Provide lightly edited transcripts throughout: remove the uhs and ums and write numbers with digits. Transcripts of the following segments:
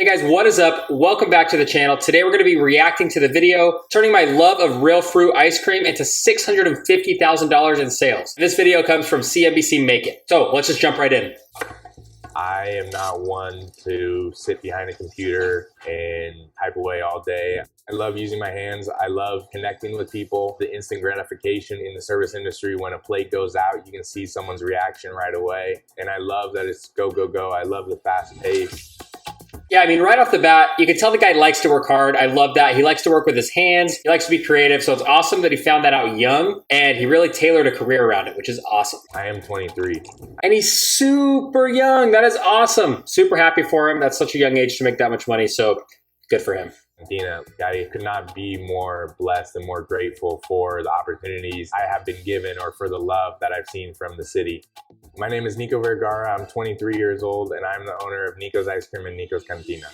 guys, what is up? Welcome back to the channel. Today we're going to be reacting to the video, turning my love of real fruit ice cream into $650,000 in sales. This video comes from CNBC Make It. So let's just jump right in. I am not one to sit behind a computer and type away all day. I love using my hands. I love connecting with people. The instant gratification in the service industry, when a plate goes out, you can see someone's reaction right away. And I love that it's go, go, go. I love the fast pace. Yeah, I mean, right off the bat, you can tell the guy likes to work hard. I love that. He likes to work with his hands. He likes to be creative. So it's awesome that he found that out young and he really tailored a career around it, which is awesome. I am 23. And he's super young. That is awesome. Super happy for him. That's such a young age to make that much money. So good for him. Dina, I could not be more blessed and more grateful for the opportunities I have been given or for the love that I've seen from the city. My name is Nico Vergara. I'm 23 years old and I'm the owner of Nico's Ice Cream and Nico's Cantina.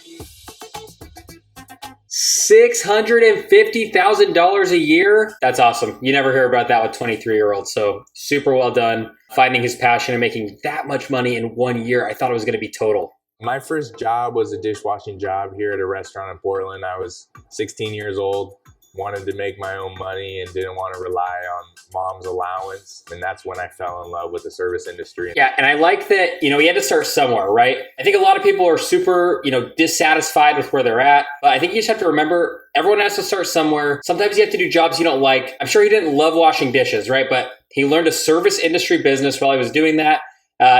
$650,000 a year? That's awesome. You never hear about that with 23-year-olds. So super well done. Finding his passion and making that much money in 1 year. I thought it was going to be total. My first job was a dishwashing job here at a restaurant in Portland. I was 16 years old, wanted to make my own money and didn't want to rely on mom's allowance. And that's when I fell in love with the service industry. Yeah, and I like that, he had to start somewhere, right? I think a lot of people are super, dissatisfied with where they're at. But I think you just have to remember, everyone has to start somewhere. Sometimes you have to do jobs you don't like. I'm sure he didn't love washing dishes, right? But he learned a service industry business while he was doing that.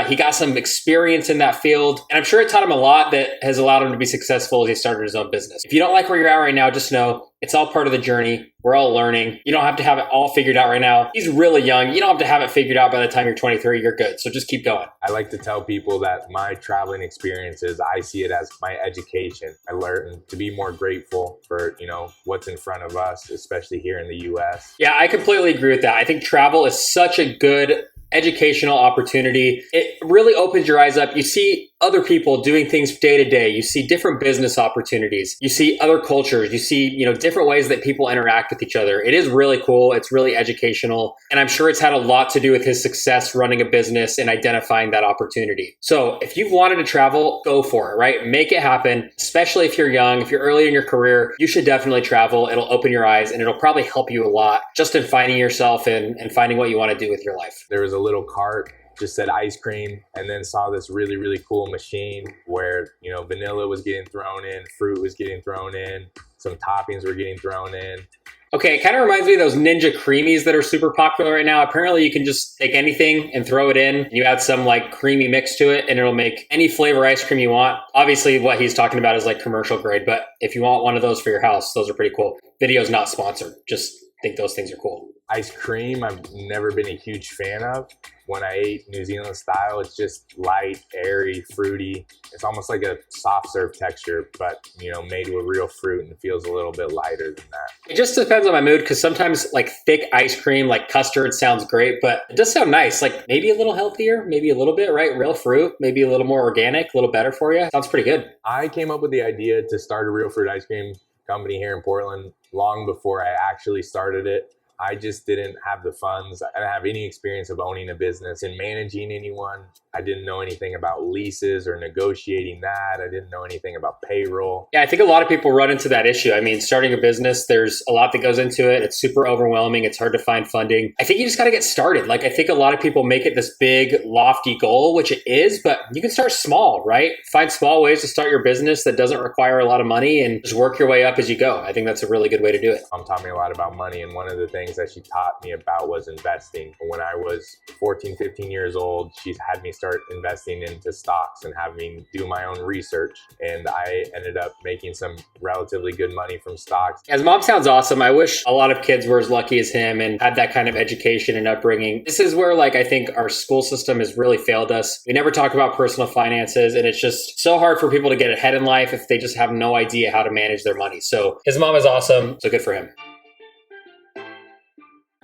He got some experience in that field, and I'm sure it taught him a lot that has allowed him to be successful as he started his own business. If you don't like where you're at right now, just know it's all part of the journey. We're all learning. You don't have to have it all figured out right now. He's really young. You don't have to have it figured out by the time you're 23. You're good. So just keep going. I like to tell people that my traveling experiences, I see it as my education. I learned to be more grateful for, what's in front of us, especially here in the US. Yeah, I completely agree with that. I think travel is such a good educational opportunity. It really opens your eyes up. You see other people doing things day to day. You see different business opportunities. You see other cultures. You see, different ways that people interact with each other. It is really cool. It's really educational. And I'm sure it's had a lot to do with his success running a business and identifying that opportunity. So if you've wanted to travel, go for it, right? Make it happen, especially if you're young, if you're early in your career, you should definitely travel. It'll open your eyes and it'll probably help you a lot just in finding yourself and finding what you want to do with your life. There was a little cart, just said ice cream, and then saw this really, really cool machine where, vanilla was getting thrown in, fruit was getting thrown in, some toppings were getting thrown in. Okay, it kind of reminds me of those Ninja Creamies that are super popular right now. Apparently you can just take anything and throw it in. You add some creamy mix to it and it'll make any flavor ice cream you want. Obviously what he's talking about is commercial grade, but if you want one of those for your house, those are pretty cool. Video's not sponsored. Just think those things are cool. Ice cream, I've never been a huge fan of. When I ate New Zealand style, it's just light, airy, fruity. It's almost like a soft serve texture, but made with real fruit and feels a little bit lighter than that. It just depends on my mood because sometimes thick ice cream, like custard sounds great, but it does sound nice. Maybe a little healthier, maybe a little bit, right? Real fruit, maybe a little more organic, a little better for you. Sounds pretty good. I came up with the idea to start a real fruit ice cream company here in Portland long before I actually started it. I just didn't have the funds. I didn't have any experience of owning a business and managing anyone. I didn't know anything about leases or negotiating that. I didn't know anything about payroll. Yeah, I think a lot of people run into that issue. I mean, starting a business, there's a lot that goes into it. It's super overwhelming. It's hard to find funding. I think you just got to get started. I think a lot of people make it this big, lofty goal, which it is, but you can start small, right? Find small ways to start your business that doesn't require a lot of money and just work your way up as you go. I think that's a really good way to do it. Mom taught me a lot about money, and one of the things that she taught me about was investing. When I was 14, 15 years old, she had me start investing into stocks and having do my own research. And I ended up making some relatively good money from stocks. His mom sounds awesome. I wish a lot of kids were as lucky as him and had that kind of education and upbringing. This is where I think our school system has really failed us. We never talk about personal finances, and it's just so hard for people to get ahead in life if they just have no idea how to manage their money. So his mom is awesome. So good for him.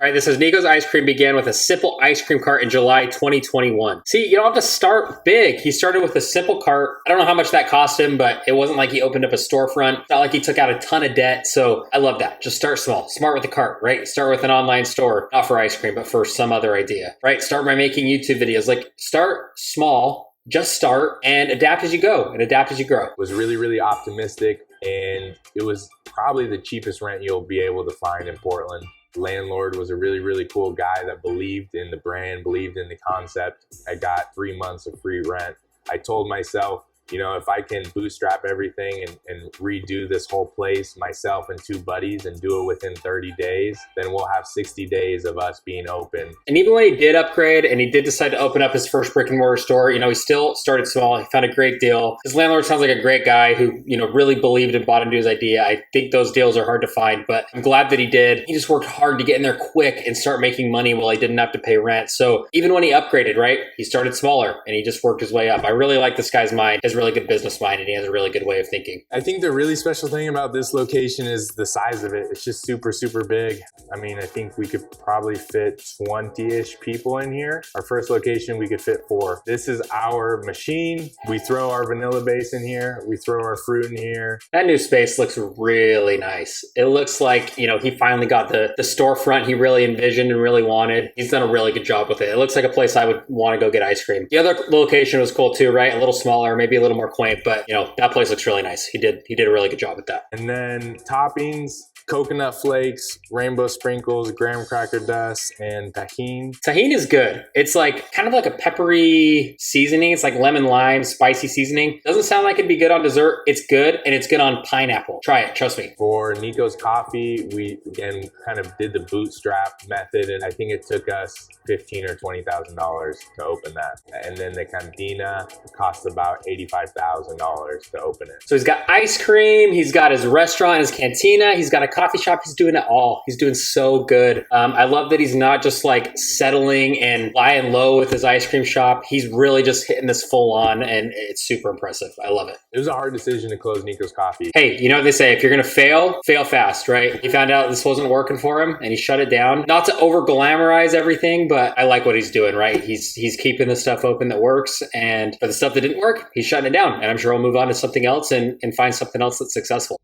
All right, this is Nico's Ice Cream began with a simple ice cream cart in July 2021. See, you don't have to start big. He started with a simple cart. I don't know how much that cost him, but it wasn't like he opened up a storefront. It's not like he took out a ton of debt. So I love that. Just start small. Smart with the cart, right? Start with an online store, not for ice cream, but for some other idea, right? Start by making YouTube videos. Start small. just start and adapt as you go and adapt as you grow. Was really, really optimistic, and it was probably the cheapest rent you'll be able to find in Portland. Landlord was a really, really cool guy that believed in the brand, believed in the concept. I got 3 months of free rent. I told myself, you know, if I can bootstrap everything and redo this whole place myself and 2 buddies and do it within 30 days, then we'll have 60 days of us being open. And even when he did upgrade and he did decide to open up his first brick and mortar store, you know, he still started small. He found a great deal. His landlord sounds like a great guy who, you know, really believed and bought into his idea. I think those deals are hard to find, but I'm glad that he did. He just worked hard to get in there quick and start making money while he didn't have to pay rent. So even when he upgraded, right, he started smaller and he just worked his way up. I really like this guy's mind. His really good business mind, and he has a really good way of thinking. I think the really special thing about this location is the size of it. It's just super, super big. I mean, I think we could probably fit 20-ish people in here. Our first location, we could fit 4. This is our machine. We throw our vanilla base in here. We throw our fruit in here. That new space looks really nice. It looks like, you know, he finally got the storefront he really envisioned and really wanted. He's done a really good job with it. It looks like a place I would want to go get ice cream. The other location was cool too, right? A little smaller, maybe a little more quaint, but you know, that place looks really nice. He did a really good job with that. And then toppings, coconut flakes, rainbow sprinkles, graham cracker dust, and tahini. Tahini is good. It's like kind of like a peppery seasoning. It's like lemon lime, spicy seasoning. Doesn't sound like it'd be good on dessert. It's good, and it's good on pineapple. Try it, trust me. For Nico's coffee, we again kind of did the bootstrap method, and I think it took us $15,000 or $20,000 to open that. And then the cantina cost about $85,000 to open it. So he's got ice cream, he's got his restaurant, his cantina, he's got a coffee shop. He's doing it all. He's doing so good. I love that he's not just like settling and lying low with his ice cream shop. He's really just hitting this full on, and it's super impressive. I love it. It was a hard decision to close Nico's Coffee. Hey, you know what they say? If you're going to fail, fail fast, right? He found out this wasn't working for him and he shut it down. Not to over glamorize everything, but I like what he's doing, right? He's keeping the stuff open that works, and for the stuff that didn't work, he's shutting it down. And I'm sure he'll move on to something else and find something else that's successful.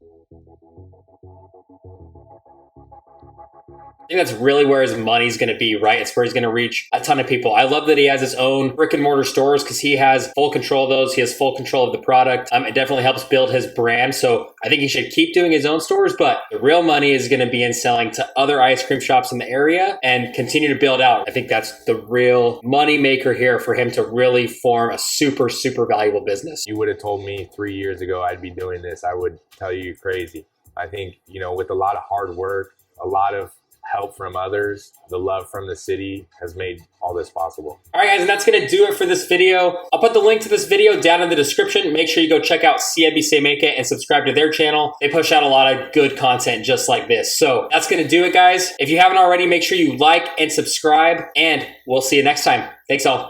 I think that's really where his money's going to be, right? It's where he's going to reach a ton of people. I love that he has his own brick and mortar stores because he has full control of those. He has full control of the product. It definitely helps build his brand. So I think he should keep doing his own stores, but the real money is going to be in selling to other ice cream shops in the area and continue to build out. I think that's the real money maker here for him to really form a super, super valuable business. You would have told me 3 years ago I'd be doing this, I would tell you you're crazy. I think, you know, with a lot of hard work, a lot of help from others, the love from the city has made all this possible. All right, guys, and that's going to do it for this video. I'll put the link to this video down in the description. Make sure you go check out CNBC Make It and subscribe to their channel. They push out a lot of good content just like this. So that's going to do it, guys. If you haven't already, make sure you like and subscribe, and we'll see you next time. Thanks all.